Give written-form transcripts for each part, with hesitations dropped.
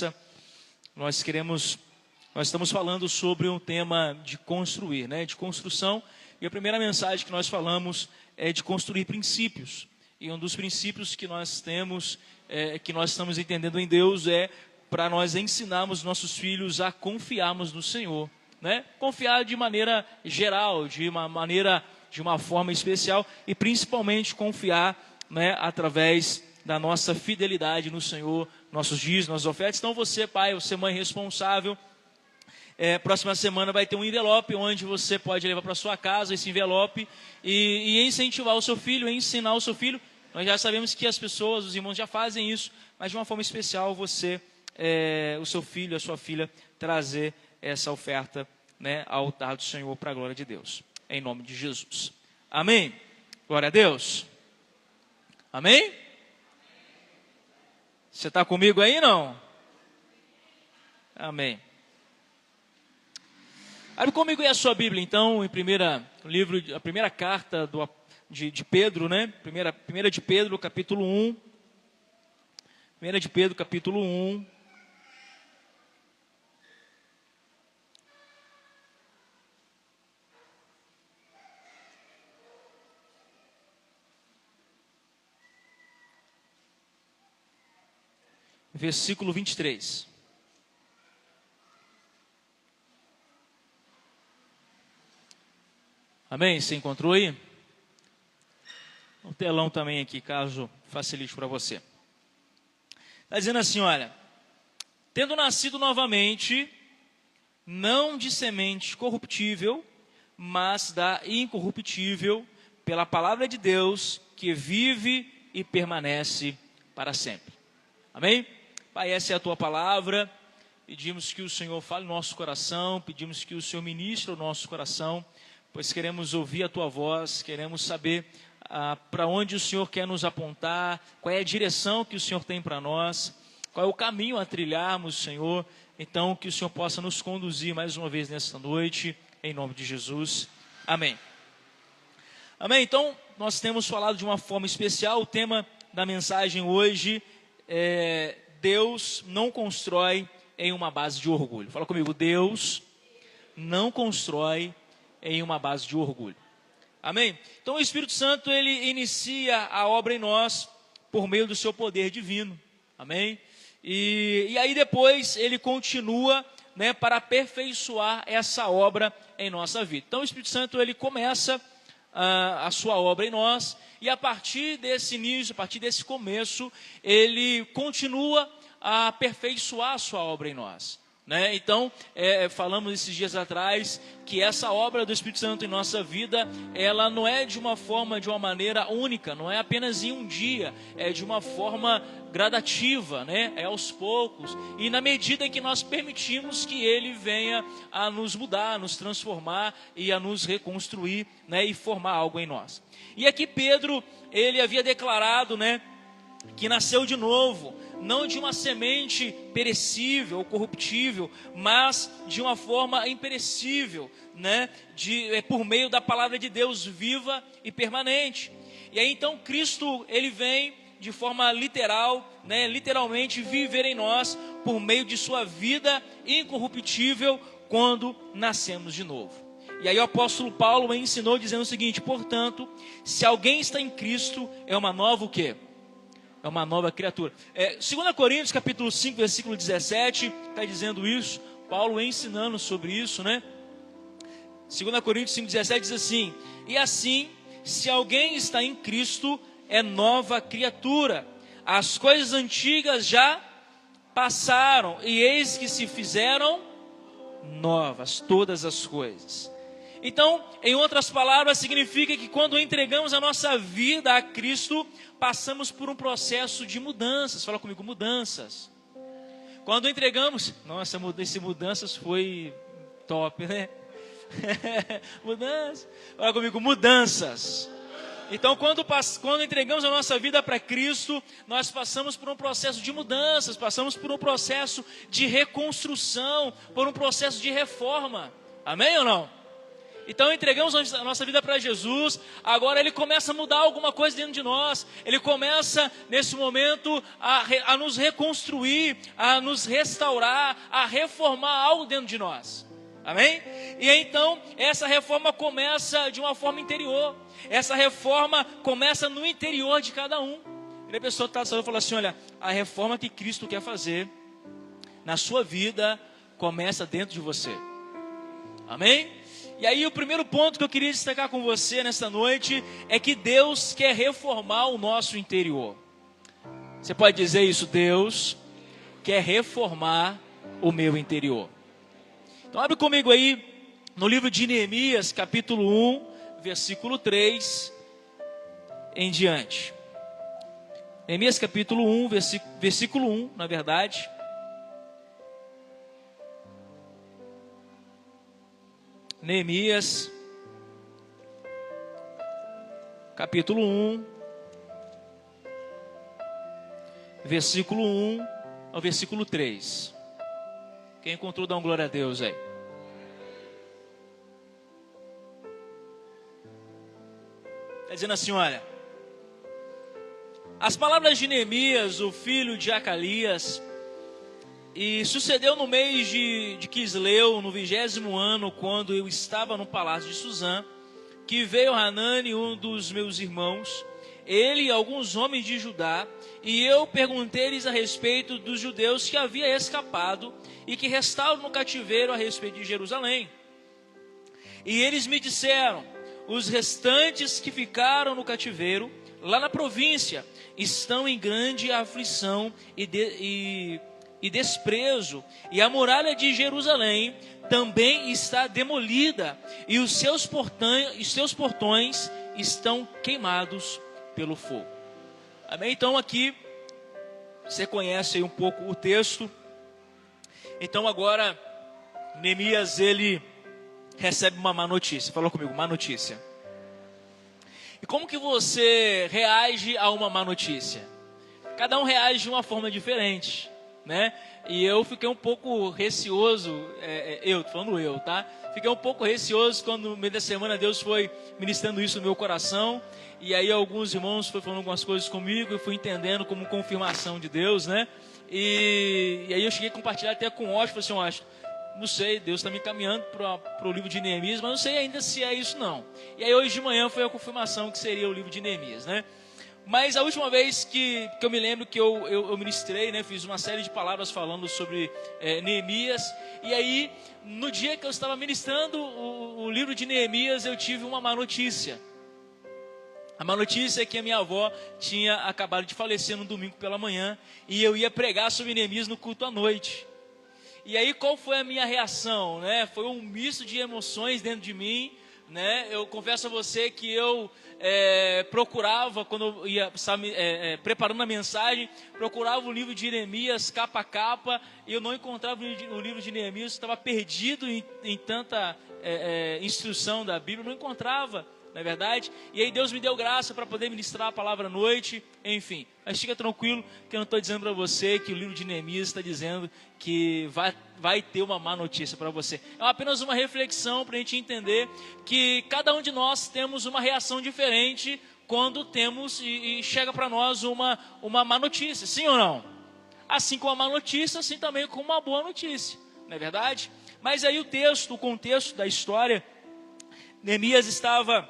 conversa, nós estamos falando sobre um tema de construir, né? De construção. E a primeira mensagem que nós falamos é de construir princípios. E um dos princípios que nós temos, que nós estamos entendendo em Deus, é para nós ensinarmos nossos filhos a confiarmos no Senhor, né? Confiar de maneira geral, de uma forma especial, e principalmente confiar, né, através da nossa fidelidade no Senhor, nossos dízimos, nossas ofertas. Então você, pai, você, mãe responsável, próxima semana vai ter um envelope onde você pode levar para sua casa esse envelope e incentivar o seu filho, ensinar o seu filho. Nós já sabemos que as pessoas, os irmãos já fazem isso, mas de uma forma especial você, o seu filho, a sua filha, trazer essa oferta, né, ao altar do Senhor para a glória de Deus. Em nome de Jesus. Amém? Glória a Deus. Amém? Você está comigo aí, não? Amém. Abre comigo aí a sua Bíblia, então, a primeira carta de Pedro, né? Primeira de Pedro, capítulo 1. Primeira de Pedro, capítulo 1. Versículo 23. Amém? Você encontrou aí? Um telão também aqui, caso facilite para você. Está dizendo assim, olha: tendo nascido novamente, não de semente corruptível, mas da incorruptível, pela palavra de Deus, que vive e permanece para sempre. Amém? Pai, essa é a tua palavra. Pedimos que o Senhor fale no nosso coração, pedimos que o Senhor ministre o nosso coração, pois queremos ouvir a tua voz, queremos saber para onde o Senhor quer nos apontar, qual é a direção que o Senhor tem para nós, qual é o caminho a trilharmos, Senhor. Então, que o Senhor possa nos conduzir mais uma vez nesta noite, em nome de Jesus. Amém. Amém. Então, nós temos falado de uma forma especial. O tema da mensagem hoje é: Deus não constrói em uma base de orgulho. Fala comigo: Deus não constrói em uma base de orgulho. Amém? Então o Espírito Santo, ele inicia a obra em nós por meio do seu poder divino. Amém? E aí depois ele continua, né, para aperfeiçoar essa obra em nossa vida. Então o Espírito Santo, ele começa a sua obra em nós, e a partir desse início, a partir desse começo, ele continua a aperfeiçoar a sua obra em nós, né? Então, falamos esses dias atrás que essa obra do Espírito Santo em nossa vida, ela não é de uma maneira única, não é apenas em um dia, é de uma forma gradativa, né? É aos poucos, e na medida em que nós permitimos que ele venha a nos mudar, a nos transformar e a nos reconstruir, né? E formar algo em nós. E aqui Pedro, ele havia declarado, né, que nasceu de novo, não de uma semente perecível ou corruptível, mas de uma forma imperecível, né, por meio da palavra de Deus viva e permanente. E aí então Cristo, ele vem de forma literal, né, literalmente viver em nós por meio de sua vida incorruptível quando nascemos de novo. E aí o apóstolo Paulo ensinou dizendo o seguinte: portanto, se alguém está em Cristo, é uma nova o quê? É uma nova criatura. 2 Coríntios capítulo 5, versículo 17, está dizendo isso, Paulo ensinando sobre isso, né? 2 Coríntios 5, 17 diz assim: e assim, se alguém está em Cristo, é nova criatura. As coisas antigas já passaram, e eis que se fizeram novas, todas as coisas. Então, em outras palavras, significa que quando entregamos a nossa vida a Cristo, passamos por um processo de mudanças. Fala comigo: mudanças. Quando entregamos, nossa, esse mudanças foi top, né? Mudanças. Fala comigo: mudanças. Então, quando entregamos a nossa vida para Cristo, nós passamos por um processo de mudanças, passamos por um processo de reconstrução, por um processo de reforma. Amém ou não? Então entregamos a nossa vida para Jesus, agora Ele começa a mudar alguma coisa dentro de nós, Ele começa nesse momento a nos reconstruir, a nos restaurar, a reformar algo dentro de nós, amém? E então essa reforma começa de uma forma interior, essa reforma começa no interior de cada um. E a pessoa está falando assim, olha, a reforma que Cristo quer fazer na sua vida começa dentro de você, amém? E aí o primeiro ponto que eu queria destacar com você nesta noite é que Deus quer reformar o nosso interior. Você pode dizer isso? Deus quer reformar o meu interior. Então abre comigo aí no livro de Neemias, capítulo 1, versículo 3 em diante. Neemias capítulo 1, versículo 1, na verdade. Neemias, capítulo 1, versículo 1 ao versículo 3. Quem encontrou, dá um glória a Deus aí. Está dizendo assim, olha. As palavras de Neemias, o filho de Acalias, e sucedeu no mês de Quisleu, no 20º ano, quando eu estava no palácio de Suzã, que veio Hanani, um dos meus irmãos, ele e alguns homens de Judá, e eu perguntei-lhes a respeito dos judeus que havia escapado e que restavam no cativeiro a respeito de Jerusalém. E eles me disseram, os restantes que ficaram no cativeiro, lá na província, estão em grande aflição e desprezo, e a muralha de Jerusalém também está demolida, e os seus portões estão queimados pelo fogo. Amém? Então aqui, você conhece aí um pouco o texto. Então agora, Neemias, ele recebe uma má notícia. Falou comigo, má notícia. E como que você reage a uma má notícia? Cada um reage de uma forma diferente, né? E eu fiquei um pouco receoso, tá? Fiquei um pouco receoso quando no meio da semana Deus foi ministrando isso no meu coração. E aí alguns irmãos foram falando algumas coisas comigo, eu fui entendendo como confirmação de Deus, né? E aí eu cheguei a compartilhar até com o Washington, falei assim, não sei, Deus está me encaminhando para o livro de Neemias, mas não sei ainda se é isso não. E aí hoje de manhã foi a confirmação que seria o livro de Neemias, né? Mas a última vez que eu me lembro que eu ministrei, né, fiz uma série de palavras falando sobre Neemias. E aí, no dia que eu estava ministrando o livro de Neemias, eu tive uma má notícia. A má notícia é que a minha avó tinha acabado de falecer no domingo pela manhã. E eu ia pregar sobre Neemias no culto à noite. E aí, qual foi a minha reação, né? Foi um misto de emoções dentro de mim, né? Eu confesso a você que eu procurava, quando eu ia preparando a mensagem, procurava o livro de Neemias capa a capa, e eu não encontrava o livro de Neemias, estava perdido em tanta instrução da Bíblia, não encontrava, não é verdade? E aí Deus me deu graça para poder ministrar a palavra à noite, enfim. Mas fica tranquilo que eu não estou dizendo para você que o livro de Neemias está dizendo que vai ter uma má notícia para você. É apenas uma reflexão para a gente entender que cada um de nós temos uma reação diferente quando temos e chega para nós uma má notícia, sim ou não? Assim como a má notícia, assim também como uma boa notícia, não é verdade? Mas aí o contexto da história, Neemias estava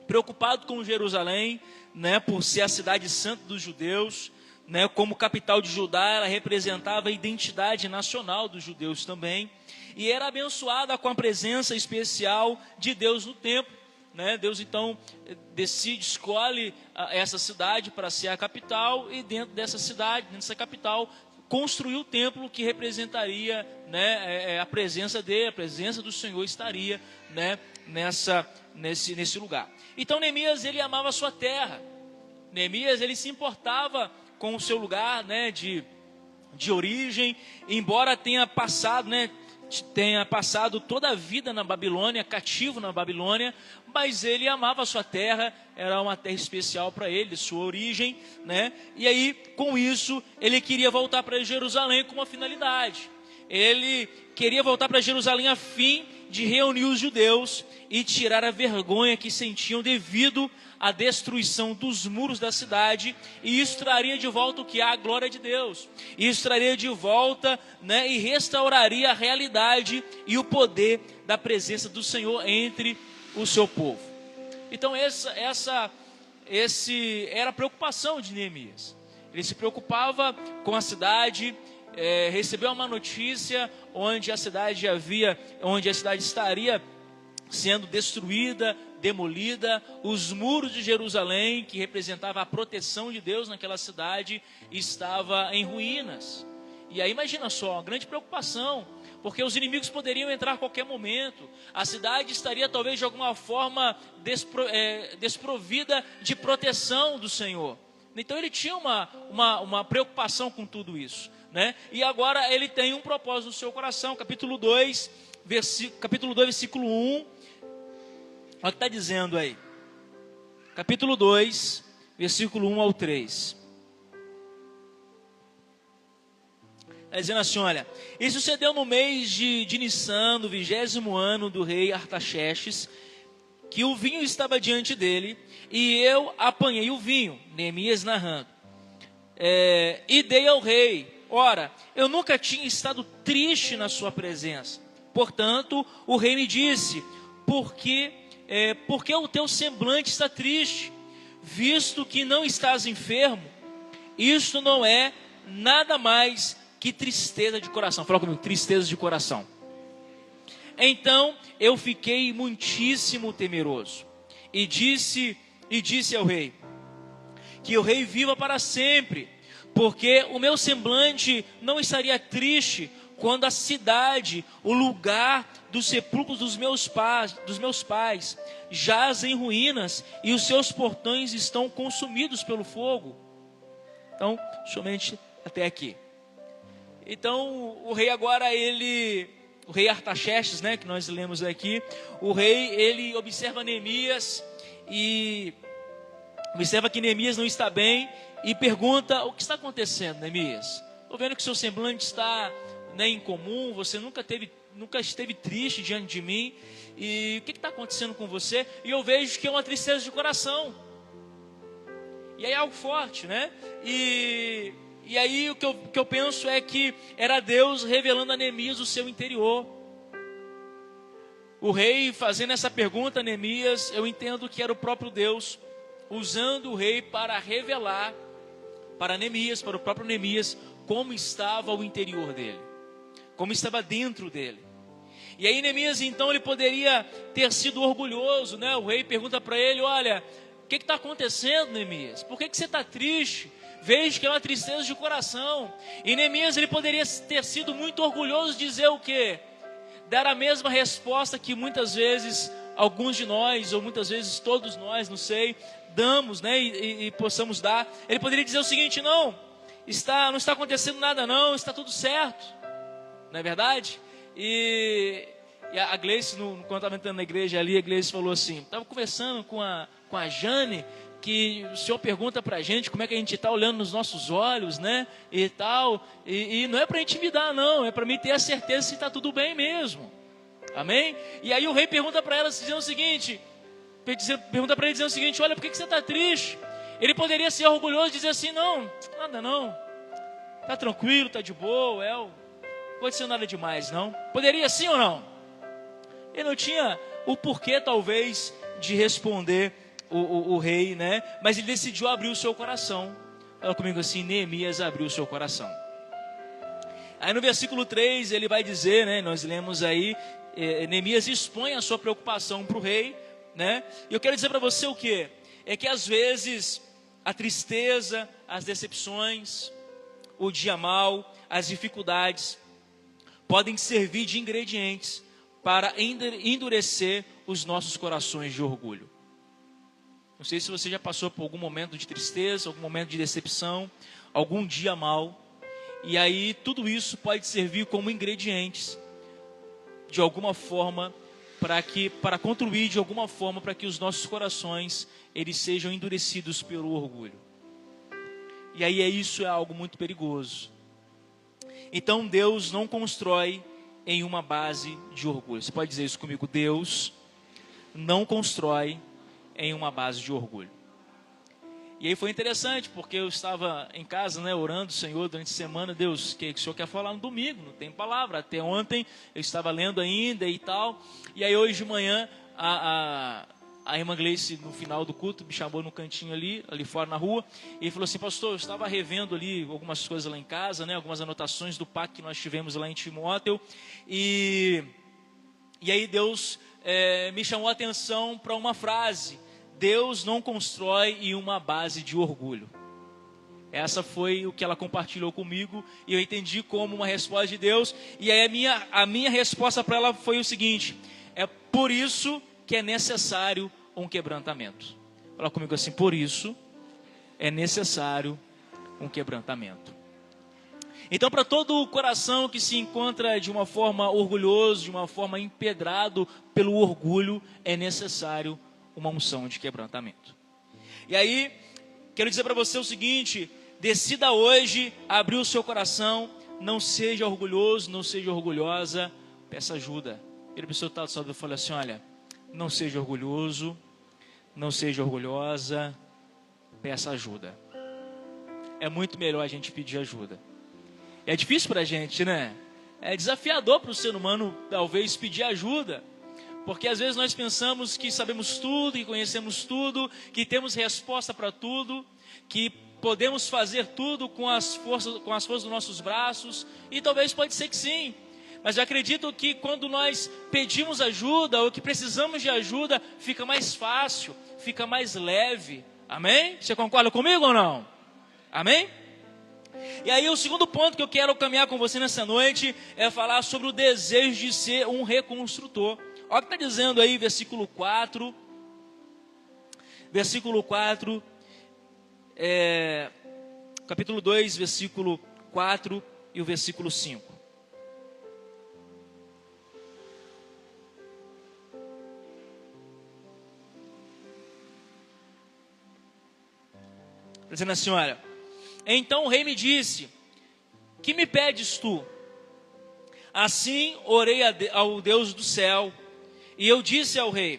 preocupado com Jerusalém, né, por ser a cidade santa dos judeus, né, como capital de Judá, ela representava a identidade nacional dos judeus também, e era abençoada com a presença especial de Deus no templo, né? Deus então escolhe essa cidade para ser a capital, e dentro dessa cidade, dessa capital, construiu o templo que representaria, né, a presença dele, a presença do Senhor estaria, né, nesse lugar. Então Neemias, ele amava a sua terra. Neemias, ele se importava com o seu lugar, né, de origem, embora tenha passado toda a vida na Babilônia, cativo na Babilônia, mas ele amava a sua terra, era uma terra especial para ele, sua origem, né? E aí, com isso, ele queria voltar para Jerusalém com uma finalidade. Ele queria voltar para Jerusalém a fim de reunir os judeus e tirar a vergonha que sentiam devido à destruição dos muros da cidade, e isso traria de volta o que há, a glória de Deus. Isso traria de volta, né, e restauraria a realidade e o poder da presença do Senhor entre o seu povo. Então essa era a preocupação de Neemias. Ele se preocupava com a cidade, recebeu uma notícia onde a cidade estaria sendo destruída, demolida, os muros de Jerusalém, que representava a proteção de Deus naquela cidade, estava em ruínas. E aí imagina só, uma grande preocupação, porque os inimigos poderiam entrar a qualquer momento, a cidade estaria talvez de alguma forma desprovida de proteção do Senhor. Então ele tinha uma preocupação com tudo isso, né? E agora ele tem um propósito no seu coração. Capítulo 2, versículo 1, olha o que está dizendo aí. Capítulo 2, versículo 1 ao 3. Está dizendo assim, olha: e sucedeu no mês de Nissan, no 20º ano do rei Artaxerxes, que o vinho estava diante dele, e eu apanhei o vinho, Neemias narrando, e dei ao rei. Ora, eu nunca tinha estado triste na sua presença. Portanto, o rei me disse: por que o teu semblante está triste, visto que não estás enfermo? Isto não é nada mais que tristeza de coração. Fala comigo, tristeza de coração. Então eu fiquei muitíssimo temeroso e disse ao rei que o rei viva para sempre, porque o meu semblante não estaria triste quando a cidade, o lugar dos sepulcros dos meus pais, jaz em ruínas e os seus portões estão consumidos pelo fogo. Então, somente até aqui. Então, o rei agora, o rei Artaxerxes, né, que nós lemos aqui, o rei, ele observa Neemias e observa que Neemias não está bem e pergunta: o que está acontecendo, Neemias? Estou vendo que seu semblante está, né, incomum, você nunca esteve triste diante de mim, e o que está acontecendo com você? E eu vejo que é uma tristeza de coração, e aí é algo forte, né? E aí o que eu penso é que era Deus revelando a Neemias o seu interior. O rei fazendo essa pergunta a Neemias, eu entendo que era o próprio Deus usando o rei para revelar para Neemias, para o próprio Neemias, como estava o interior dele, como estava dentro dele. E aí Neemias, então, ele poderia ter sido orgulhoso, né? O rei pergunta para ele: olha, o que está acontecendo, Neemias? Por que você está triste? Vejo que é uma tristeza de coração. E Neemias, ele poderia ter sido muito orgulhoso, dizer o quê? Dar a mesma resposta que muitas vezes alguns de nós, ou muitas vezes todos nós, não sei, damos, né, e possamos dar. Ele poderia dizer o seguinte: não está acontecendo nada não, está tudo certo, não é verdade? E a Gleice, quando estava entrando na igreja ali, a Gleice falou assim, estava conversando com a Jane, que o Senhor pergunta para a gente como é que a gente está olhando nos nossos olhos, né, e tal, e não é para intimidar não, é para mim ter a certeza se está tudo bem mesmo, amém? E aí o rei pergunta para ela dizendo o seguinte, olha, por que você está triste? Ele poderia ser orgulhoso e dizer assim: não, nada não, está tranquilo, está de boa, não pode ser nada demais não. Poderia sim ou não? Ele não tinha o porquê talvez de responder o rei, né? Mas ele decidiu abrir o seu coração. Fala comigo assim: Neemias abriu o seu coração. Aí no versículo 3 ele vai dizer, né, nós lemos aí, Neemias expõe a sua preocupação para o rei, né? E eu quero dizer para você o quê? É que às vezes a tristeza, as decepções, o dia mau, as dificuldades podem servir de ingredientes para endurecer os nossos corações de orgulho. Não sei se você já passou por algum momento de tristeza, algum momento de decepção, algum dia mau, e aí tudo isso pode servir como ingredientes de alguma forma para contribuir de alguma forma para que os nossos corações eles sejam endurecidos pelo orgulho. E aí isso é algo muito perigoso. Então Deus não constrói em uma base de orgulho. Você pode dizer isso comigo? Deus não constrói em uma base de orgulho. E aí foi interessante, porque eu estava em casa, né, orando, Senhor, durante a semana, Deus, o que o Senhor quer falar no domingo? Não tem palavra. Até ontem eu estava lendo ainda e tal. E aí hoje de manhã, a irmã Gleice, no final do culto, me chamou no cantinho ali fora na rua, e falou assim: pastor, eu estava revendo ali algumas coisas lá em casa, né, algumas anotações do pacto que nós tivemos lá em Timóteo, e aí Deus me chamou a atenção para uma frase: Deus não constrói em uma base de orgulho. Essa foi o que ela compartilhou comigo, e eu entendi como uma resposta de Deus. E aí a minha resposta para ela foi o seguinte: é por isso que é necessário um quebrantamento. Fala comigo assim: por isso é necessário um quebrantamento. Então, para todo o coração que se encontra de uma forma orgulhoso, de uma forma empedrado pelo orgulho, é necessário uma unção de quebrantamento. E aí, quero dizer para você o seguinte: decida hoje abrir o seu coração, não seja orgulhoso, não seja orgulhosa, peça ajuda. Ele pessoa está do seu lado e fala assim: olha, não seja orgulhoso, não seja orgulhosa, peça ajuda. É muito melhor a gente pedir ajuda. É difícil para a gente, né? É desafiador para o ser humano, talvez, pedir ajuda. Porque às vezes nós pensamos que sabemos tudo, que conhecemos tudo, que temos resposta para tudo, que podemos fazer tudo com as forças dos nossos braços. E talvez pode ser que sim. Mas eu acredito que quando nós pedimos ajuda, ou que precisamos de ajuda, fica mais fácil, fica mais leve. Amém? Você concorda comigo ou não? Amém? E aí o segundo ponto que eu quero caminhar com você nessa noite é falar sobre o desejo de ser um reconstrutor. Olha o que está dizendo aí, versículo 4. Versículo 4. Capítulo 2, versículo 4 e o versículo 5. Dizendo assim: olha, então o rei me disse: que me pedes tu? Assim orei ao Deus do céu, e eu disse ao rei: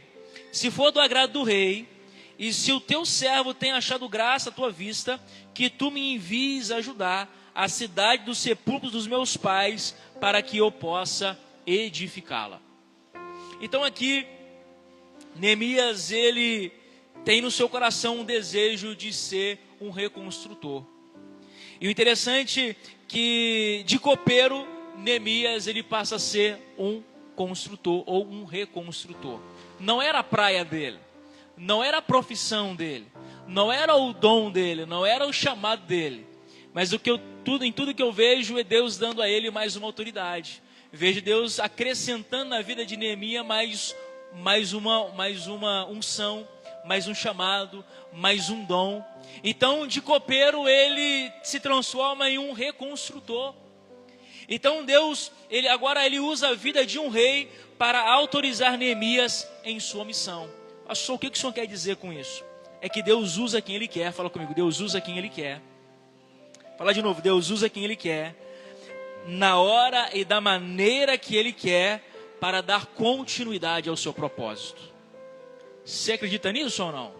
se for do agrado do rei, e se o teu servo tem achado graça à tua vista, que tu me envies ajudar a cidade dos sepulcros dos meus pais, para que eu possa edificá-la. Então aqui, Neemias, ele tem no seu coração um desejo de ser um reconstrutor. E o interessante é que de copeiro, Neemias, ele passa a ser um construtor ou um reconstrutor. Não era a praia dele, não era a profissão dele, não era o dom dele, não era o chamado dele. Mas em tudo que eu vejo é Deus dando a ele mais uma autoridade. Vejo Deus acrescentando na vida de Neemias mais uma unção, mais um chamado, mais um dom. Então, de copeiro, ele se transforma em um reconstrutor. Então Deus, ele usa a vida de um rei para autorizar Neemias em sua missão. Pastor, o que o senhor quer dizer com isso? É que Deus usa quem Ele quer. Fala comigo: Deus usa quem Ele quer. Fala de novo: Deus usa quem Ele quer, na hora e da maneira que Ele quer, para dar continuidade ao seu propósito. Você acredita nisso ou não?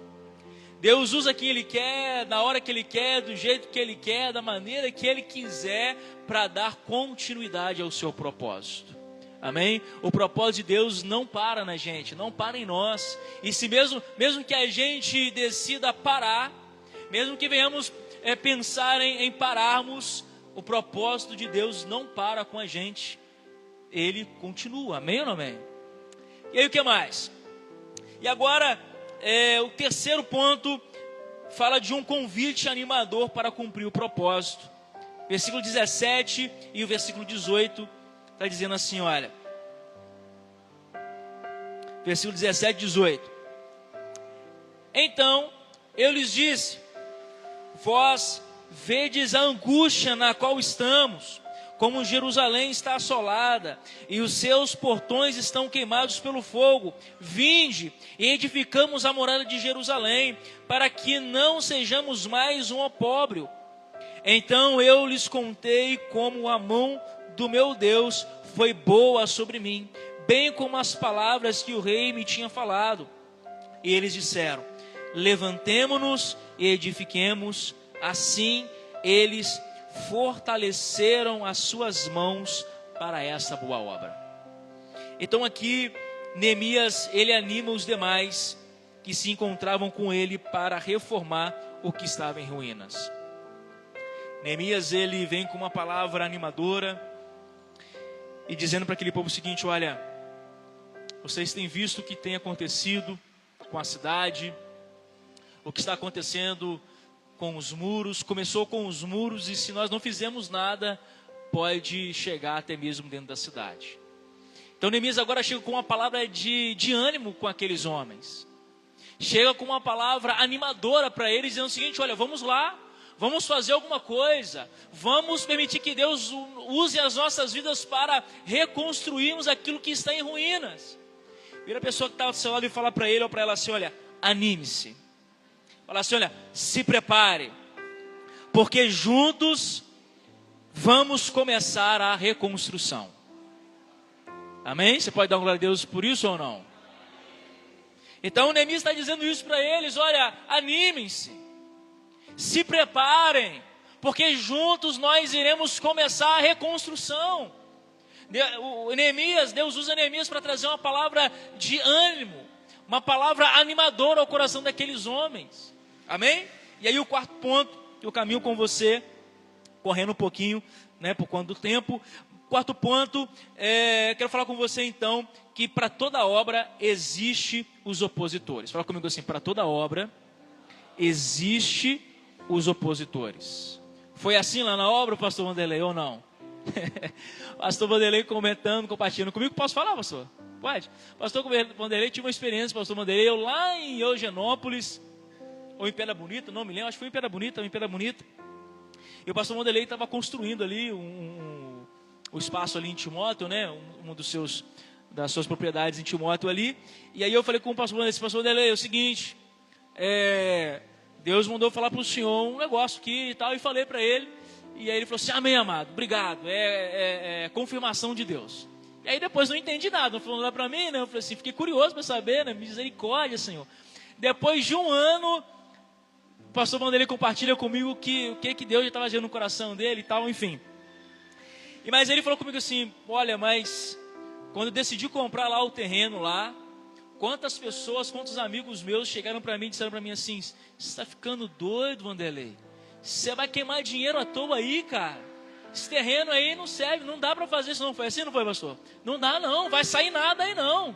Deus usa quem Ele quer, na hora que Ele quer, do jeito que Ele quer, da maneira que Ele quiser, para dar continuidade ao seu propósito. Amém? O propósito de Deus não para na gente, não para em nós. E se mesmo que a gente decida parar, mesmo que venhamos pensar em pararmos, o propósito de Deus não para com a gente. Ele continua. Amém ou não amém? E aí o que mais? E agora, o terceiro ponto fala de um convite animador para cumprir o propósito. Versículo 17 e o versículo 18 está dizendo assim, olha. Versículo 17 e 18. Então eu lhes disse: vós vedes a angústia na qual estamos, como Jerusalém está assolada, e os seus portões estão queimados pelo fogo. Vinde e edificamos a morada de Jerusalém, para que não sejamos mais um opróbrio. Então eu lhes contei como a mão do meu Deus foi boa sobre mim, bem como as palavras que o rei me tinha falado. E eles disseram: levantemo-nos e edifiquemos. Assim eles fortaleceram as suas mãos para essa boa obra. Então aqui Neemias, ele anima os demais que se encontravam com ele para reformar o que estava em ruínas. Neemias, ele vem com uma palavra animadora e dizendo para aquele povo o seguinte: olha, vocês têm visto o que tem acontecido com a cidade, o que está acontecendo com os muros. Começou com os muros, e se nós não fizermos nada, pode chegar até mesmo dentro da cidade. Então Neemias agora chega com uma palavra de ânimo com aqueles homens. Chega com uma palavra animadora para eles, dizendo o seguinte: olha, vamos lá, vamos fazer alguma coisa, vamos permitir que Deus use as nossas vidas para reconstruirmos aquilo que está em ruínas. Vira a pessoa que está ao seu lado e fala para ele ou para ela assim: olha, anime-se. Fala assim: olha, se prepare, porque juntos vamos começar a reconstrução. Amém? Você pode dar um glória a Deus por isso ou não? Então o Neemias está dizendo isso para eles: olha, animem-se, se preparem, porque juntos nós iremos começar a reconstrução. O Neemias, Deus usa Neemias para trazer uma palavra de ânimo, uma palavra animadora ao coração daqueles homens. Amém? E aí o quarto ponto, eu caminho com você, correndo um pouquinho, né, por conta do tempo. Quarto ponto, quero falar com você então, que para toda obra existe os opositores. Fala comigo assim: para toda obra existe os opositores. Foi assim lá na obra, pastor Vanderlei, ou não? Pastor Vanderlei comentando, compartilhando comigo. Posso falar, pastor? Pode? Pastor Vanderlei tinha uma experiência, pastor Vanderlei, eu lá em Eugenópolis, ou em Pedra Bonita, não me lembro, acho que foi em Pedra Bonita. E o pastor Vanderlei estava construindo ali o espaço ali em Timóteo, né? Das suas propriedades em Timóteo ali. E aí eu falei com o pastor Vanderlei, é o seguinte, Deus mandou falar para o senhor um negócio aqui e tal, e falei para ele. E aí ele falou assim: amém, amado, obrigado, é confirmação de Deus. E aí depois não entendi nada, não falou nada para mim, né? Eu falei assim, fiquei curioso para saber, né? Misericórdia, Senhor. Depois de um ano, o pastor Vanderlei compartilha comigo o que Deus já estava fazendo no coração dele e tal, enfim. Mas ele falou comigo assim: olha, mas quando eu decidi comprar lá o terreno lá, quantas amigos meus chegaram para mim e disseram para mim assim: você está ficando doido, Vanderlei? Você vai queimar dinheiro à toa aí, cara. Esse terreno aí não serve, não dá para fazer isso não. Foi assim, não foi, pastor? Não dá não, vai sair nada aí não.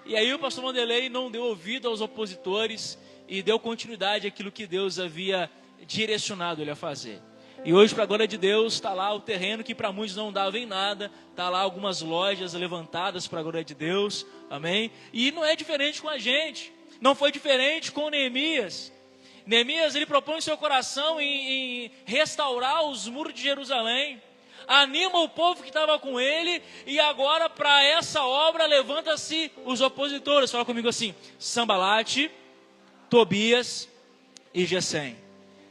E aí o pastor Vanderlei não deu ouvido aos opositores e deu continuidade àquilo que Deus havia direcionado ele a fazer. E hoje, para a glória de Deus, está lá o terreno que para muitos não dava em nada. Está lá algumas lojas levantadas para a glória de Deus. Amém? E não é diferente com a gente. Não foi diferente com Neemias. Neemias, ele propõe em seu coração em restaurar os muros de Jerusalém. Anima o povo que estava com ele. E agora, para essa obra, levanta-se os opositores. Fala comigo assim: Sambalate, Tobias e Gesem.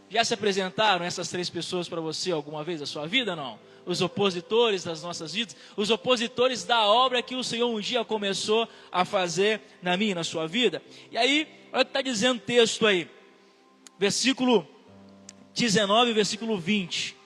Já se apresentaram essas três pessoas para você alguma vez na sua vida, não? Os opositores das nossas vidas, os opositores da obra que o Senhor um dia começou a fazer na minha e na sua vida. E aí, olha o que está dizendo o texto aí, versículo 19 e versículo 20.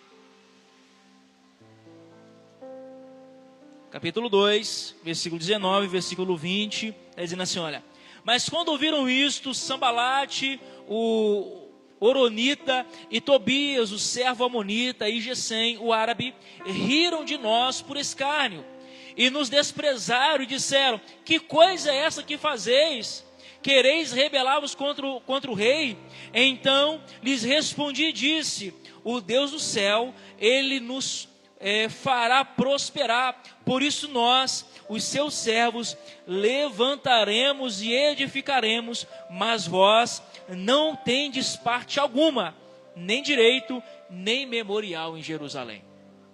Capítulo 2, versículo 19 e versículo 20, está dizendo assim: olha, mas quando ouviram isto, Sambalate, o Oronita, e Tobias, o servo amonita, e Gesem, o árabe, riram de nós por escárnio, e nos desprezaram e disseram: que coisa é essa que fazeis? Quereis rebelar-vos contra o rei? Então lhes respondi e disse: o Deus do céu, ele nos fará prosperar, por isso nós, os seus servos, levantaremos e edificaremos, mas vós não tendes parte alguma, nem direito, nem memorial em Jerusalém.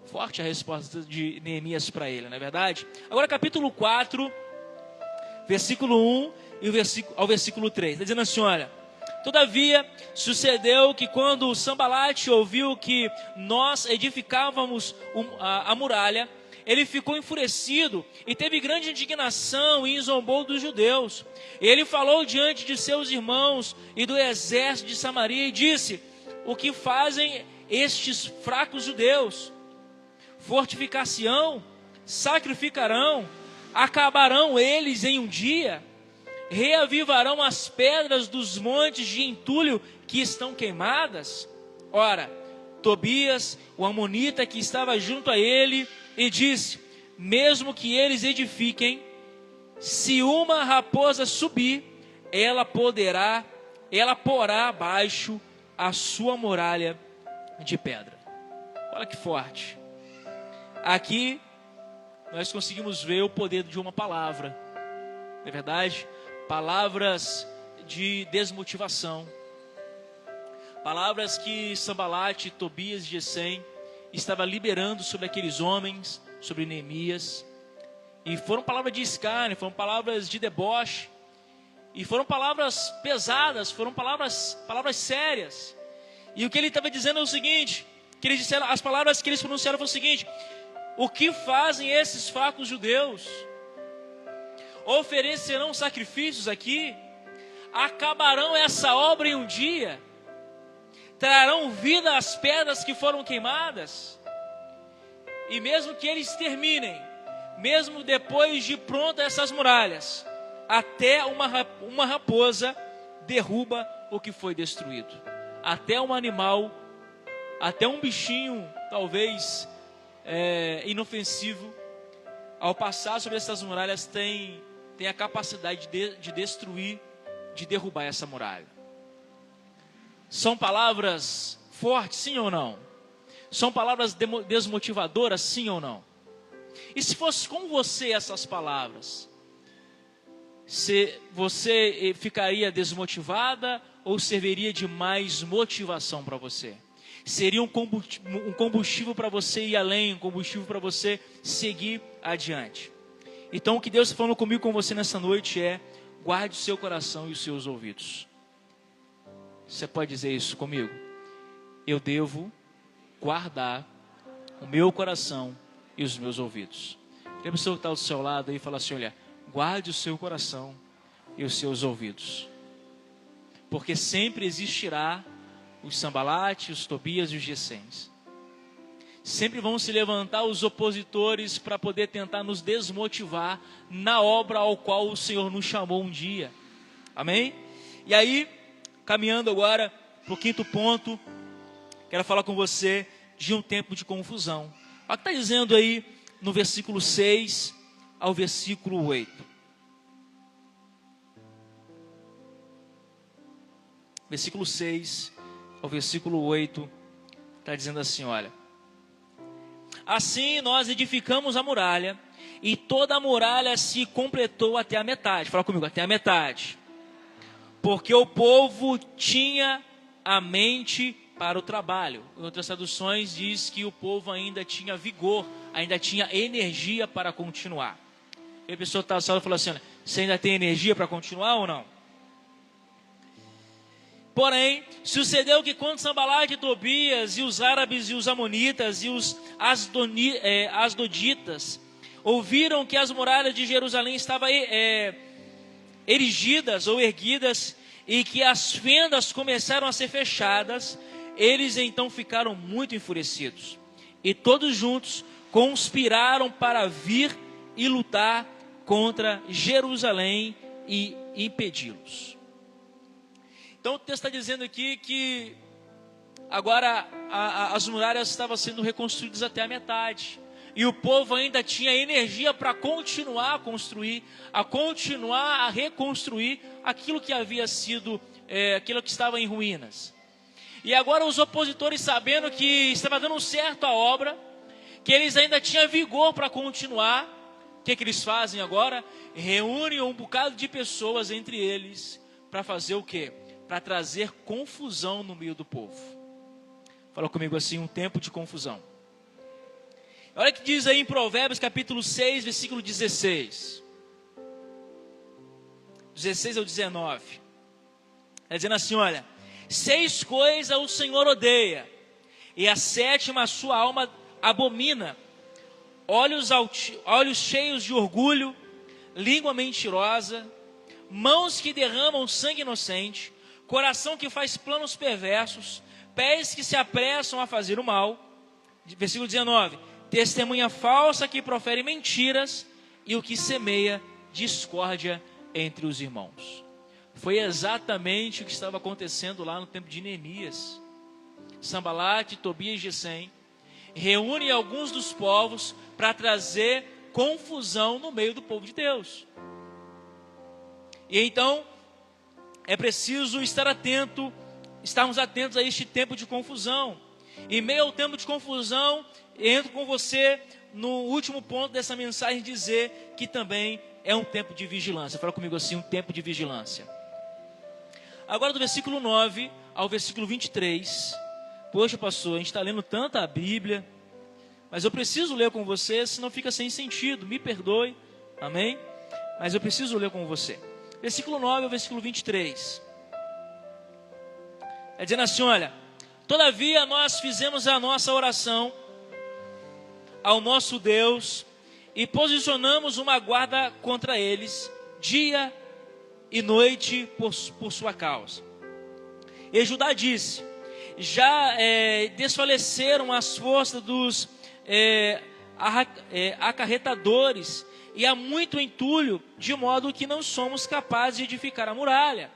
Forte a resposta de Neemias para ele, não é verdade? Agora capítulo 4, versículo 1 e ao versículo 3, está dizendo assim: olha, Todavia, sucedeu que quando Sambalate ouviu que nós edificávamos a muralha, ele ficou enfurecido e teve grande indignação e zombou dos judeus. Ele falou diante de seus irmãos e do exército de Samaria e disse: o que fazem estes fracos judeus? Fortificar-se-ão, sacrificarão, acabarão eles em um dia, reavivarão as pedras dos montes de entulho que estão queimadas? Ora, Tobias, o amonita que estava junto a ele, e disse: mesmo que eles edifiquem, se uma raposa subir, ela porá abaixo a sua muralha de pedra. Olha que forte. Aqui nós conseguimos ver o poder de uma palavra, não é verdade? Palavras de desmotivação, palavras que Sambalate, Tobias e Gesem estava liberando sobre aqueles homens, sobre Neemias, e foram palavras de escárnio, foram palavras de deboche, e foram palavras pesadas, foram palavras sérias. E o que ele estava dizendo é o seguinte, que eles disseram, as palavras que eles pronunciaram foi o seguinte: o que fazem esses fracos judeus? Oferecerão sacrifícios aqui? Acabarão essa obra em um dia? Trarão vida às pedras que foram queimadas? E mesmo que eles terminem, mesmo depois de prontas essas muralhas, até uma raposa derruba o que foi destruído. Até um animal, até um bichinho, talvez inofensivo, ao passar sobre essas muralhas, tem a capacidade de destruir, de derrubar essa muralha. São palavras fortes, sim ou não? São palavras desmotivadoras, sim ou não? E se fosse com você essas palavras, você ficaria desmotivada ou serviria de mais motivação para você? Seria um combustível para você ir além, um combustível para você seguir adiante. Então o que Deus está falando comigo, com você nessa noite é: guarde o seu coração e os seus ouvidos. Você pode dizer isso comigo? Eu devo guardar o meu coração e os meus ouvidos. Tem a pessoa que está ao seu lado aí e fala assim: olha, guarde o seu coração e os seus ouvidos. Porque sempre existirá os Sambalate, os Tobias e os Gesems. Sempre vão se levantar os opositores para poder tentar nos desmotivar na obra ao qual o Senhor nos chamou um dia. Amém? E aí, caminhando agora para o quinto ponto, quero falar com você de um tempo de confusão. Olha o que está dizendo aí no versículo 6 ao versículo 8. Versículo 6 ao versículo 8, está dizendo assim, olha: assim nós edificamos a muralha, e toda a muralha se completou até a metade. Fala comigo, até a metade. Porque o povo tinha a mente para o trabalho. Em outras traduções diz que o povo ainda tinha vigor, ainda tinha energia para continuar. E a pessoa está na sala e fala assim: olha, você ainda tem energia para continuar ou não? Porém, sucedeu que quando Sambalate e Tobias e os árabes e os amonitas e os asdoditas ouviram que as muralhas de Jerusalém estavam erigidas ou erguidas e que as fendas começaram a ser fechadas, eles então ficaram muito enfurecidos. E todos juntos conspiraram para vir e lutar contra Jerusalém e impedi-los. Então o texto está dizendo aqui que agora as muralhas estavam sendo reconstruídas até a metade. E o povo ainda tinha energia para continuar a construir, a continuar a reconstruir aquilo que havia sido, aquilo que estava em ruínas. E agora os opositores, sabendo que estava dando certo a obra, que eles ainda tinham vigor para continuar, o que eles fazem agora? Reúnem um bocado de pessoas entre eles para fazer o quê? Para trazer confusão no meio do povo. Fala comigo assim, um tempo de confusão. Olha o que diz aí em Provérbios capítulo 6, versículo 16. 16 ao 19. Está dizendo assim, olha, 6 coisas o Senhor odeia, e a 7ª a sua alma abomina: olhos cheios de orgulho, língua mentirosa, mãos que derramam sangue inocente, coração que faz planos perversos, pés que se apressam a fazer o mal. Versículo 19: testemunha falsa que profere mentiras, e o que semeia discórdia entre os irmãos. Foi exatamente o que estava acontecendo lá no tempo de Neemias. Sanbalate, Tobias e Gesem reúnem alguns dos povos para trazer confusão no meio do povo de Deus. E então é preciso estarmos atentos a este tempo de confusão. Em meio ao tempo de confusão, entro com você no último ponto dessa mensagem, dizer que também é um tempo de vigilância. Fala comigo assim, um tempo de vigilância. Agora do versículo 9 ao versículo 23. Poxa, pastor, a gente está lendo tanta a Bíblia, mas eu preciso ler com você, senão fica sem sentido. Me perdoe, amém? Mas eu preciso ler com você. Versículo 9 ao versículo 23. É dizendo assim, olha: todavia nós fizemos a nossa oração ao nosso Deus e posicionamos uma guarda contra eles, dia e noite por sua causa. E Judá disse: já desfaleceram as forças dos acarretadores, e há muito entulho, de modo que não somos capazes de edificar a muralha.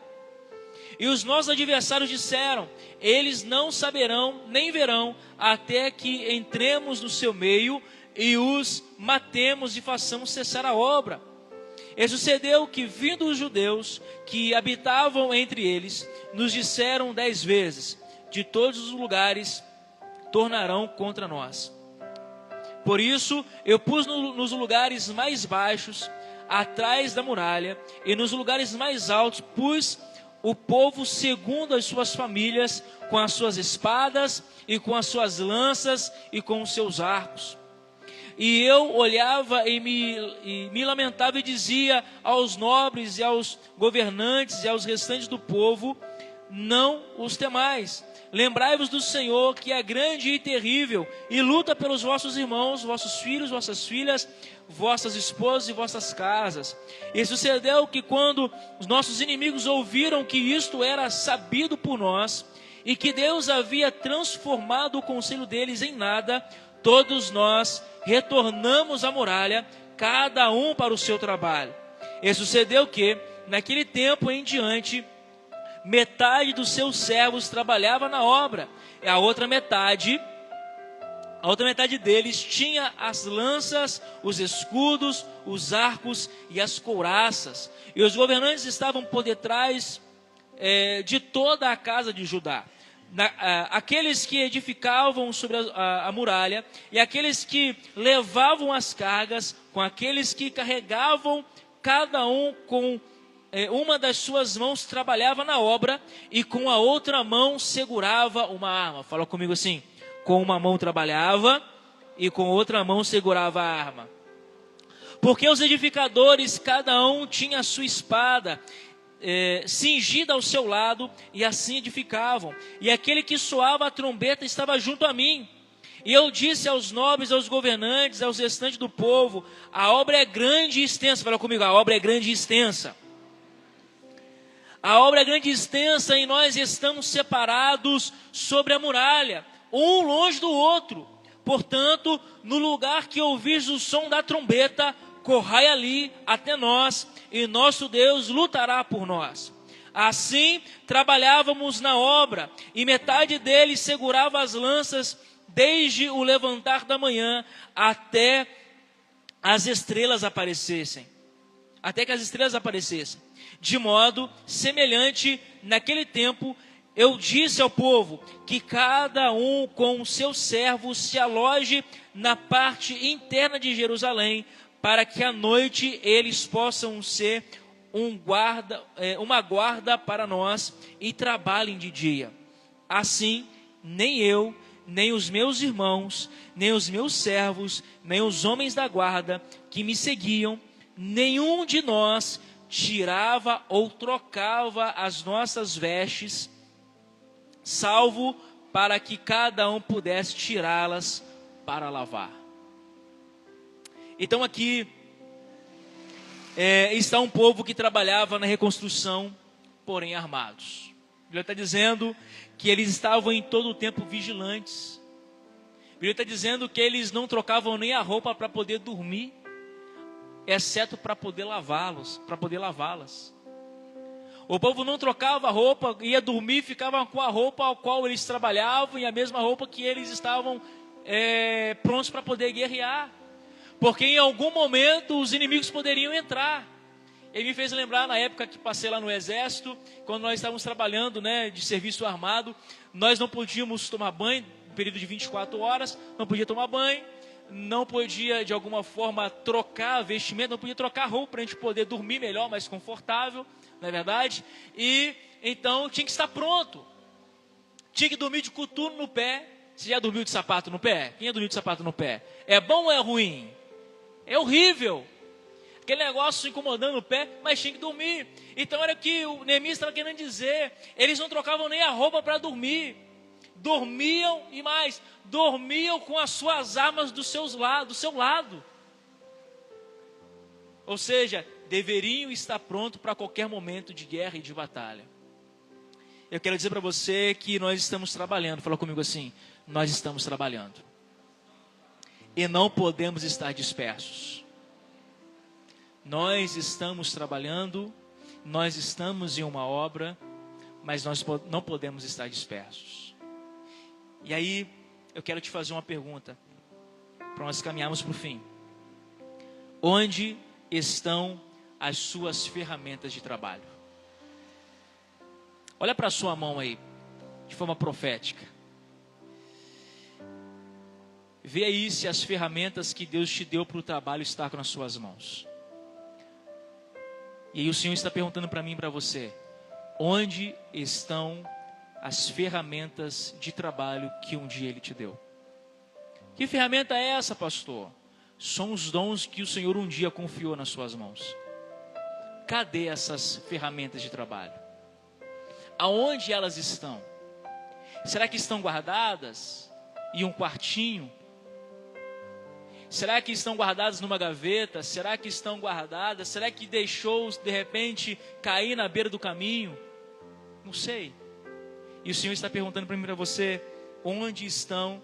E os nossos adversários disseram: eles não saberão nem verão, até que entremos no seu meio e os matemos e façamos cessar a obra. E sucedeu que, vindo os judeus que habitavam entre eles, nos disseram 10 vezes: de todos os lugares tornarão contra nós. Por isso eu pus nos lugares mais baixos, atrás da muralha, e nos lugares mais altos pus o povo segundo as suas famílias, com as suas espadas e com as suas lanças e com os seus arcos. E eu olhava e me lamentava e dizia aos nobres e aos governantes e aos restantes do povo: não os temais. Lembrai-vos do Senhor, que é grande e terrível, e luta pelos vossos irmãos, vossos filhos, vossas filhas, vossas esposas e vossas casas. E sucedeu que, quando os nossos inimigos ouviram que isto era sabido por nós, e que Deus havia transformado o conselho deles em nada, todos nós retornamos à muralha, cada um para o seu trabalho. E sucedeu que, naquele tempo em diante, metade dos seus servos trabalhava na obra, e a outra metade deles tinha as lanças, os escudos, os arcos e as couraças. E os governantes estavam por detrás de toda a casa de Judá. Aqueles que edificavam sobre a muralha, e aqueles que levavam as cargas, com aqueles que carregavam, cada um com uma das suas mãos trabalhava na obra, e com a outra mão segurava uma arma. Fala comigo assim: com uma mão trabalhava e com outra mão segurava a arma. Porque os edificadores, cada um tinha a sua espada cingida ao seu lado, e assim edificavam. E aquele que soava a trombeta estava junto a mim. E eu disse aos nobres, aos governantes, aos restantes do povo: a obra é grande e extensa. Fala comigo: a obra é grande e extensa. A obra é grande e extensa, e nós estamos separados sobre a muralha, um longe do outro. Portanto, no lugar que ouvis o som da trombeta, corrai ali até nós, e nosso Deus lutará por nós. Assim, trabalhávamos na obra, e metade deles segurava as lanças desde o levantar da manhã até as estrelas aparecessem. Até que as estrelas aparecessem. De modo semelhante, naquele tempo, eu disse ao povo que cada um com o seu servo se aloje na parte interna de Jerusalém, para que à noite eles possam ser uma guarda para nós e trabalhem de dia. Assim, nem eu, nem os meus irmãos, nem os meus servos, nem os homens da guarda que me seguiam, nenhum de nós tirava ou trocava as nossas vestes, salvo para que cada um pudesse tirá-las para lavar. Então aqui está um povo que trabalhava na reconstrução, porém armados. A Bíblia está dizendo que eles estavam em todo o tempo vigilantes. A Bíblia está dizendo que eles não trocavam nem a roupa para poder dormir, exceto para poder lavá-las. O povo não trocava a roupa, ia dormir, ficava com a roupa ao qual eles trabalhavam e a mesma roupa que eles estavam prontos para poder guerrear. Porque em algum momento os inimigos poderiam entrar. Ele me fez lembrar na época que passei lá no exército, quando nós estávamos trabalhando, de serviço armado, nós não podíamos tomar banho, no período de 24 horas, não podia tomar banho, não podia de alguma forma trocar vestimenta, não podia trocar roupa para a gente poder dormir melhor, mais confortável, não é verdade? E então tinha que estar pronto, tinha que dormir de coturno no pé. Você já dormiu de sapato no pé? Quem já dormiu de sapato no pé? É bom ou é ruim? É horrível. Aquele negócio incomodando o pé, mas tinha que dormir. Então era o que o Neemias estava querendo dizer. Eles não trocavam nem a roupa para dormir. Dormiam e mais, dormiam com as suas armas do seu lado. Ou seja, deveriam estar prontos para qualquer momento de guerra e de batalha. Eu quero dizer para você que nós estamos trabalhando. Fala comigo assim, nós estamos trabalhando. E não podemos estar dispersos. Nós estamos trabalhando, nós estamos em uma obra, mas nós não podemos estar dispersos. E aí, eu quero te fazer uma pergunta, para nós caminharmos para o fim. Onde estão as suas ferramentas de trabalho? Olha para a sua mão aí, de forma profética. Vê aí se as ferramentas que Deus te deu para o trabalho estão nas suas mãos. E aí o Senhor está perguntando para mim e para você: onde estão as ferramentas de trabalho que um dia Ele te deu? Que ferramenta é essa, pastor? São os dons que o Senhor um dia confiou nas suas mãos. Cadê essas ferramentas de trabalho? Aonde elas estão? Será que estão guardadas em um quartinho? Será que estão guardadas numa gaveta? Será que estão guardadas? Será que deixou de repente cair na beira do caminho? Não sei. E o Senhor está perguntando para mim e para você: onde estão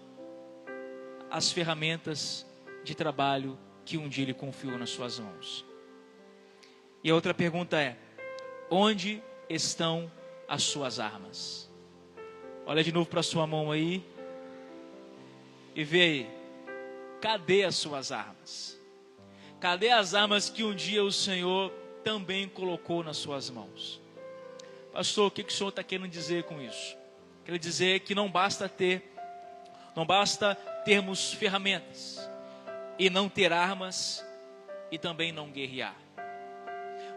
as ferramentas de trabalho que um dia Ele confiou nas suas mãos? E a outra pergunta é: onde estão as suas armas? Olha de novo para a sua mão aí e vê aí. Cadê as suas armas? Cadê as armas que um dia o Senhor também colocou nas suas mãos? Pastor, o que o Senhor está querendo dizer com isso? Quer dizer que não basta termos ferramentas e não ter armas e também não guerrear.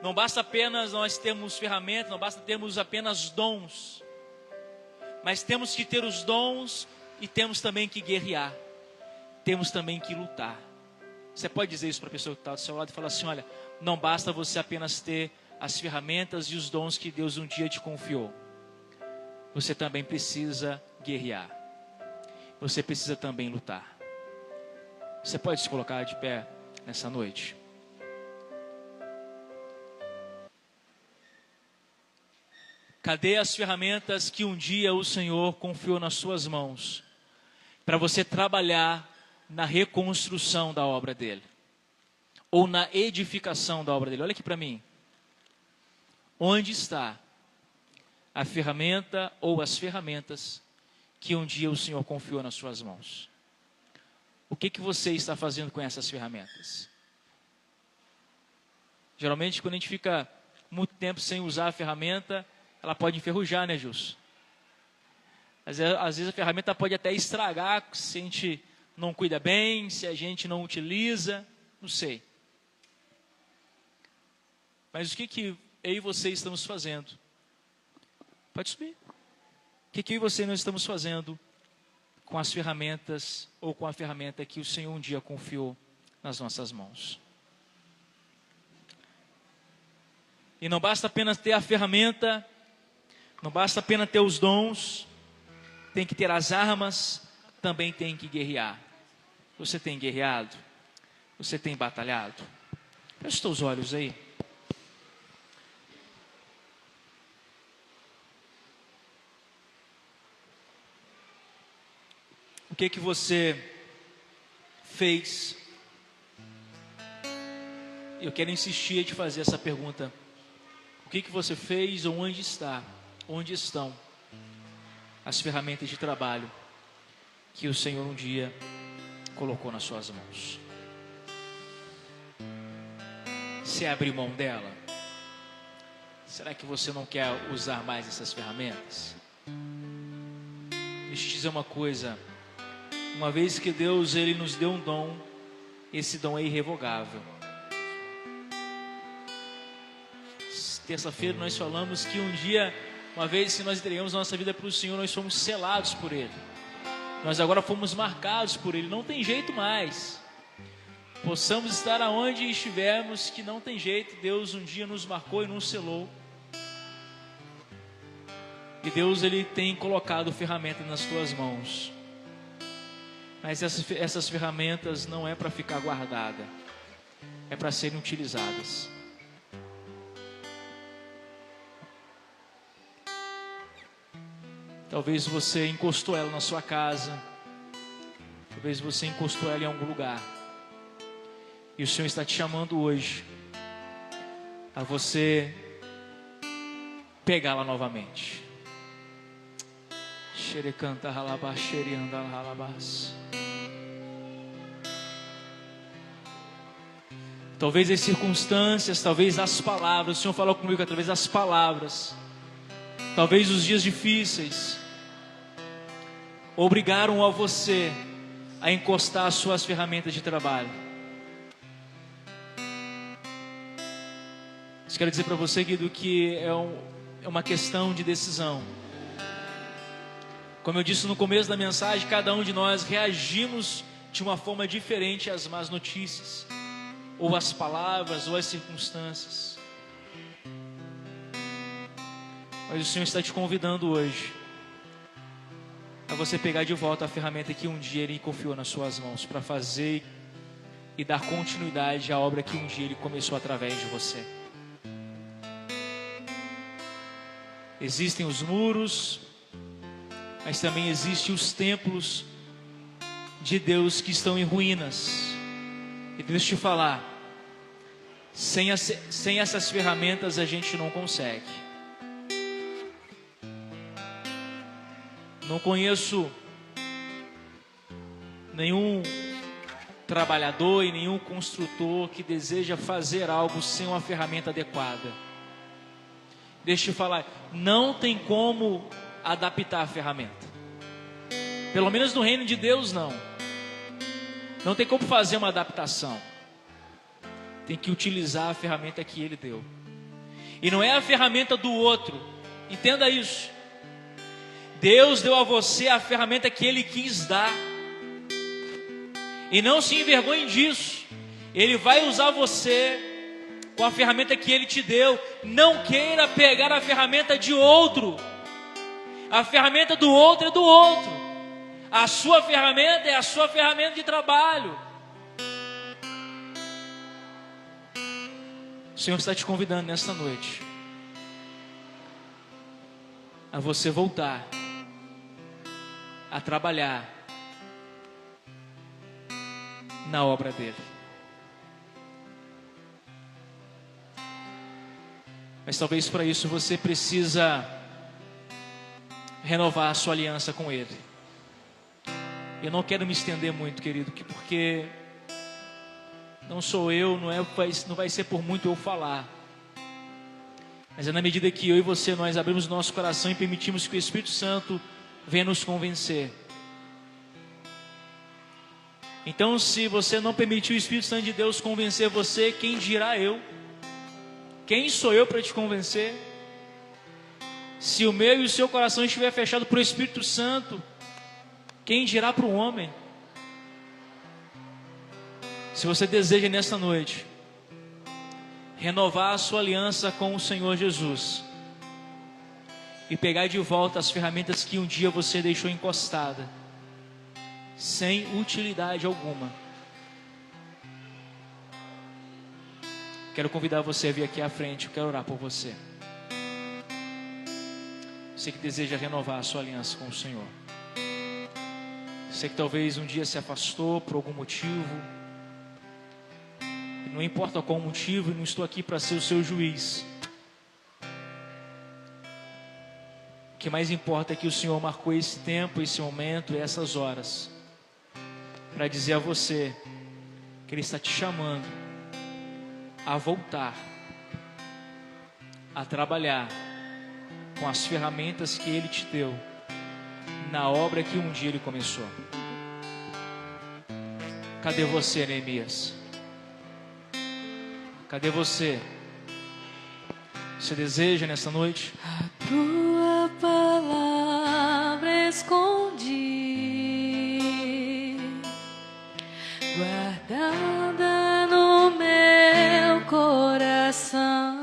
Não basta apenas nós termos ferramentas, não basta termos apenas dons, mas temos que ter os dons e temos também que guerrear. Temos também que lutar. Você pode dizer isso para a pessoa que está do seu lado e falar assim: olha, não basta você apenas ter as ferramentas e os dons que Deus um dia te confiou. Você também precisa guerrear. Você precisa também lutar. Você pode se colocar de pé nessa noite? Cadê as ferramentas que um dia o Senhor confiou nas suas mãos para você trabalhar na reconstrução da obra dele, ou na edificação da obra dele? Olha aqui para mim. Onde está a ferramenta ou as ferramentas que um dia o Senhor confiou nas suas mãos? O que você está fazendo com essas ferramentas? Geralmente, quando a gente fica muito tempo sem usar a ferramenta, ela pode enferrujar, né, Jus? Às vezes a ferramenta pode até estragar se a gente não cuida bem, se a gente não utiliza, não sei. Mas o que eu e você estamos fazendo? Pode subir. O que eu e você nós estamos fazendo com as ferramentas ou com a ferramenta que o Senhor um dia confiou nas nossas mãos? E não basta apenas ter a ferramenta, não basta apenas ter os dons, tem que ter as armas, também tem que guerrear. Você tem guerreado? Você tem batalhado? Feche os teus olhos aí. O que que você fez? Eu quero insistir em te fazer essa pergunta. O que que você fez ou onde está? Onde estão as ferramentas de trabalho que o Senhor um dia colocou nas suas mãos? Você abriu mão dela? Será que você não quer usar mais essas ferramentas? Deixa eu te dizer uma coisa. Uma vez que Deus ele nos deu um dom, esse dom é irrevogável. Terça-feira nós falamos que um dia, uma vez que nós entregamos nossa vida para o Senhor, nós fomos selados por Ele. Nós agora fomos marcados por Ele, não tem jeito mais. Possamos estar aonde estivermos, que não tem jeito, Deus um dia nos marcou e nos selou. E Deus ele tem colocado ferramentas nas tuas mãos. Mas essas ferramentas não é para ficar guardada, é para serem utilizadas. Talvez você encostou ela na sua casa, talvez você encostou ela em algum lugar, e o Senhor está te chamando hoje a você pegá-la novamente. Xerecanta ralabá, xerianda ralabás. Talvez as circunstâncias, talvez as palavras, o Senhor falou comigo através das palavras, talvez os dias difíceis obrigaram a você a encostar as suas ferramentas de trabalho. Eu quero dizer para você, Guido, que é uma questão de decisão. Como eu disse no começo da mensagem, cada um de nós reagimos de uma forma diferente às más notícias, ou às palavras, ou às circunstâncias. Mas o Senhor está te convidando hoje a você pegar de volta a ferramenta que um dia Ele confiou nas suas mãos para fazer e dar continuidade à obra que um dia Ele começou através de você. Existem os muros, mas também existem os templos de Deus que estão em ruínas. E deixa eu te falar, sem essas ferramentas a gente não consegue. Não conheço nenhum trabalhador e nenhum construtor que deseja fazer algo sem uma ferramenta adequada. Deixa eu te falar, não tem como adaptar a ferramenta. Pelo menos no reino de Deus não. Não tem como fazer uma adaptação. Tem que utilizar a ferramenta que Ele deu. E não é a ferramenta do outro. Entenda isso. Deus deu a você a ferramenta que Ele quis dar. E não se envergonhe disso. Ele vai usar você com a ferramenta que Ele te deu. Não queira pegar a ferramenta de outro. A ferramenta do outro é do outro. A sua ferramenta é a sua ferramenta de trabalho. O Senhor está te convidando nesta noite a você voltar a trabalhar na obra dele. Mas talvez para isso você precisa renovar a sua aliança com ele. Eu não quero me estender muito, querido, porque não sou eu, não vai ser por muito eu falar. Mas é na medida que eu e você, nós abrimos o nosso coração e permitimos que o Espírito Santo venha nos convencer. Então, se você não permitir o Espírito Santo de Deus convencer você, quem dirá eu? Quem sou eu para te convencer? Se o meu e o seu coração estiver fechado para o Espírito Santo, quem dirá para o homem? Se você deseja nesta noite renovar a sua aliança com o Senhor Jesus e pegar de volta as ferramentas que um dia você deixou encostada, sem utilidade alguma. Quero convidar você a vir aqui à frente, eu quero orar por você. Você que deseja renovar a sua aliança com o Senhor. Você que talvez um dia se afastou por algum motivo. Não importa qual motivo, não estou aqui para ser o seu juiz. O que mais importa é que o Senhor marcou esse tempo, esse momento e essas horas para dizer a você que Ele está te chamando a voltar, a trabalhar com as ferramentas que Ele te deu na obra que um dia Ele começou. Cadê você, Neemias? Cadê você? Você deseja nessa noite? A tua palavra escondi, guardada no meu coração,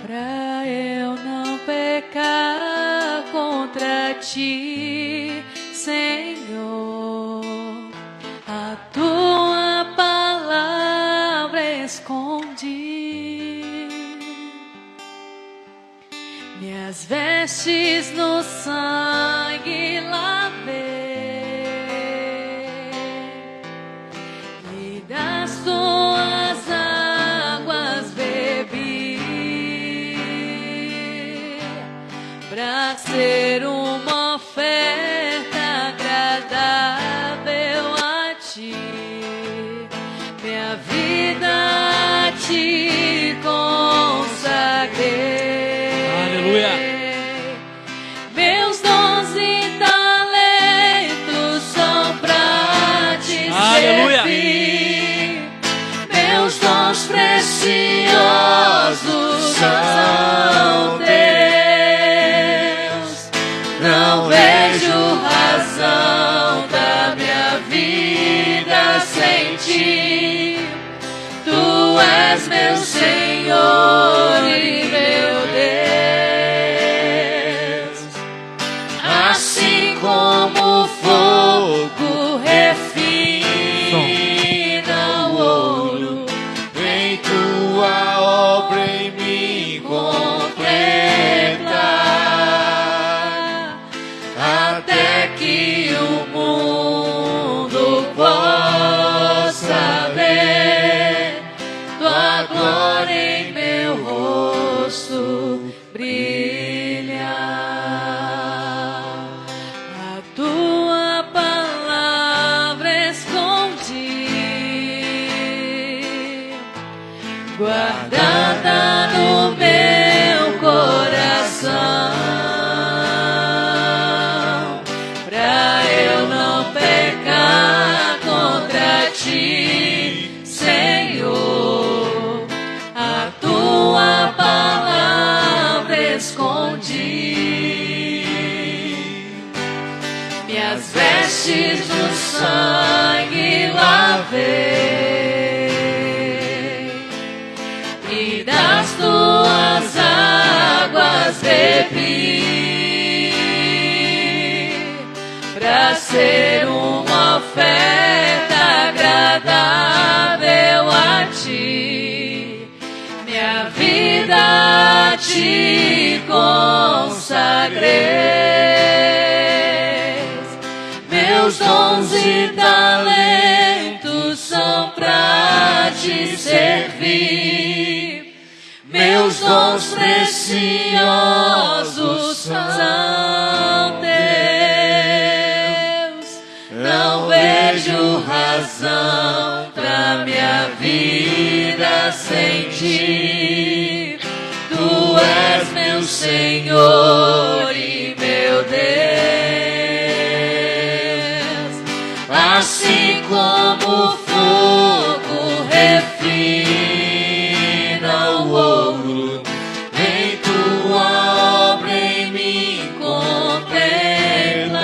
pra eu não pecar contra ti, Senhor. A tua palavra escondi, minhas vestes no sangue lavei, e das tuas águas bebi, pra ser uma oferta agradável a ti, minha vida a ti consagrei. Aleluia. Meus dons e talentos são pra te Aleluia. servir. Meus dons preciosos são teus. Não vejo razão da minha vida sem ti. Tu és meu Senhor e meu Deus. Assim como o fogo refina o ouro, Vem tua obra em mim completa, até que o mundo possa ver tua glória em meu rosto brilhar. A tua palavra escondi, guardada no meu coração, pra eu não pecar contra ti, Senhor. A tua palavra escondi, minhas vestes no sangue lavei, e das tuas águas bebi, pra ser uma oferta agradável a ti, minha vida a ti consagrei. Meus dons e talentos são pra te servir. Meus dons preciosos são teus. Não vejo razão pra minha vida sem ti. Tu és meu Senhor e meu Deus. Assim como o fogo refina o ouro, vem tua obra em mim completar,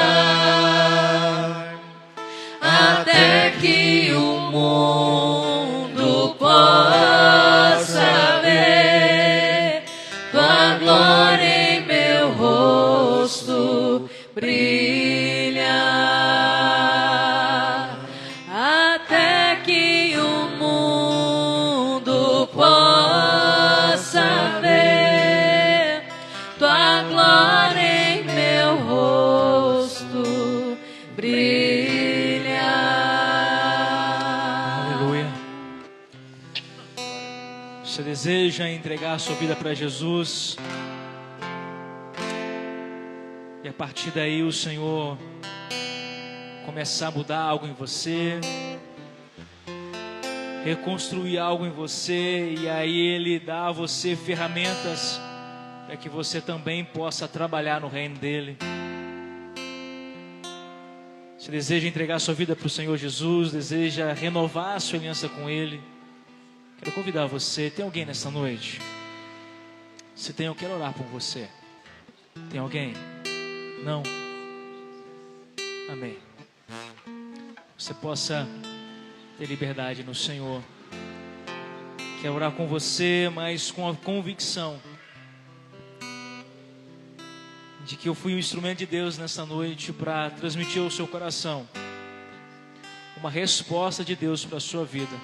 até que o mundo Você deseja entregar a sua vida para Jesus, e a partir daí o Senhor começar a mudar algo em você, reconstruir algo em você, e aí Ele dá a você ferramentas para que você também possa trabalhar no reino dEle. Você deseja entregar a sua vida para o Senhor Jesus, deseja renovar a sua aliança com Ele. Quero convidar você. Tem alguém nessa noite? Se tem, eu quero orar por você. Tem alguém? Não? Amém. Você possa ter liberdade no Senhor. Quero orar com você, mas com a convicção de que eu fui um instrumento de Deus nessa noite para transmitir ao seu coração uma resposta de Deus para a sua vida,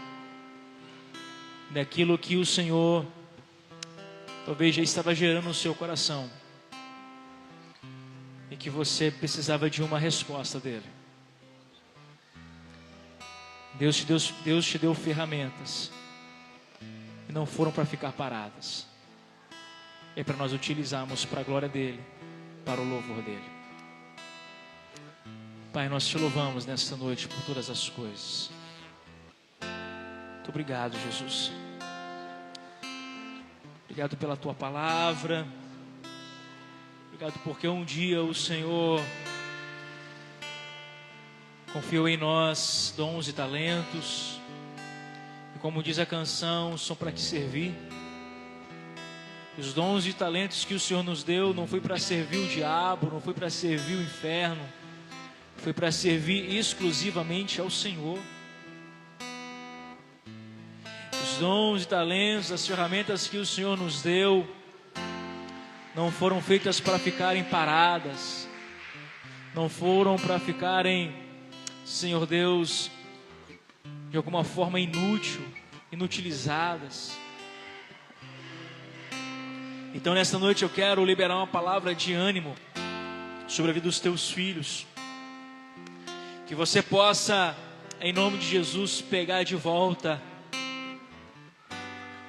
daquilo que o Senhor talvez já estava gerando no seu coração e que você precisava de uma resposta dele. Deus te deu ferramentas e não foram para ficar paradas, é para nós utilizarmos para a glória dele, para o louvor dele. Pai, nós te louvamos nesta noite por todas as coisas. Muito obrigado, Jesus. Obrigado pela tua palavra. Obrigado porque um dia o Senhor confiou em nós dons e talentos. E como diz a canção, são para que servir. Os dons e talentos que o Senhor nos deu não foi para servir o diabo, não foi para servir o inferno, foi para servir exclusivamente ao Senhor. Os dons e talentos, as ferramentas que o Senhor nos deu, não foram feitas para ficarem paradas, não foram para ficarem, Senhor Deus, de alguma forma inutilizadas. Então nesta noite eu quero liberar uma palavra de ânimo sobre a vida dos teus filhos, que você possa, em nome de Jesus, pegar de volta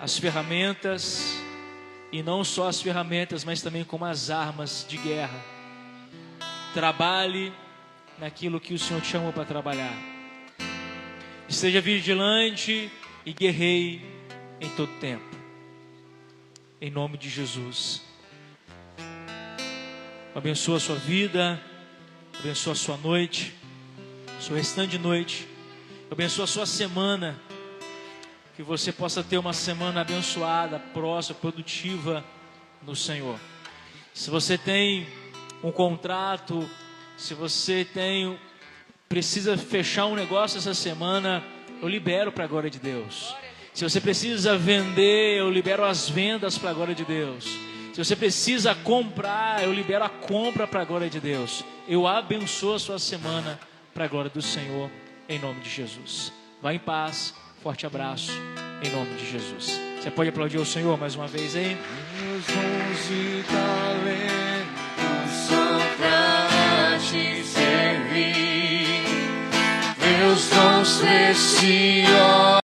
as ferramentas, e não só as ferramentas, mas também como as armas de guerra. Trabalhe naquilo que o Senhor te chamou para trabalhar. Esteja vigilante e guerreie em todo tempo. Em nome de Jesus. Abençoa a sua vida, abençoa a sua noite, sua restante de noite, abençoa a sua semana, que você possa ter uma semana abençoada, próspera, produtiva no Senhor. Se você tem um contrato, se você precisa fechar um negócio essa semana, eu libero para a glória de Deus. Se você precisa vender, eu libero as vendas para a glória de Deus. Se você precisa comprar, eu libero a compra para a glória de Deus. Eu abençoo a sua semana para a glória do Senhor, em nome de Jesus. Vá em paz, forte abraço, em nome de Jesus. Você pode aplaudir o Senhor mais uma vez, hein? Meus dons e talentos só pra te servir, meus dons preciosos.